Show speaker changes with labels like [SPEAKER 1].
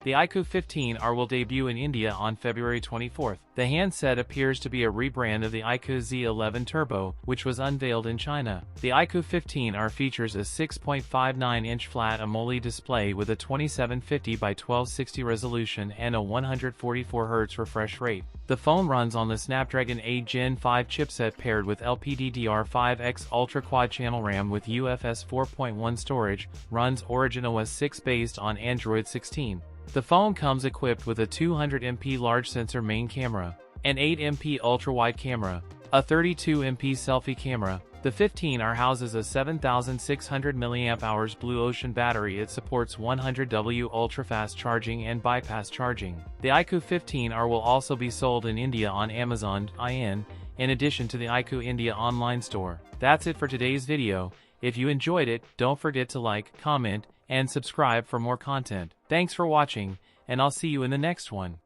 [SPEAKER 1] The iQOO 15R will debut in India on February 24th. The handset appears to be a rebrand of the iQOO Z11 Turbo, which was unveiled in China. The iQOO 15R features a 6.59-inch flat AMOLED display with a 2750 by 1260 resolution and a 144 Hz refresh rate. The phone runs on the Snapdragon 8 Gen 5 chipset paired with LPDDR5X Ultra Quad-Channel RAM with UFS 4.1 storage, runs Origin OS 6 based on Android 16. The phone comes equipped with a 200MP large sensor main camera, an 8MP ultra-wide camera, a 32MP selfie camera. The 15R houses a 7600 mAh Blue Ocean battery. It supports 100W ultra-fast charging and bypass charging. The iQOO 15R will also be sold in India on Amazon.in, in addition to the iQOO India online store. That's it for today's video. If you enjoyed it, don't forget to like, comment, and subscribe for more content. Thanks for watching, and I'll see you in the next one.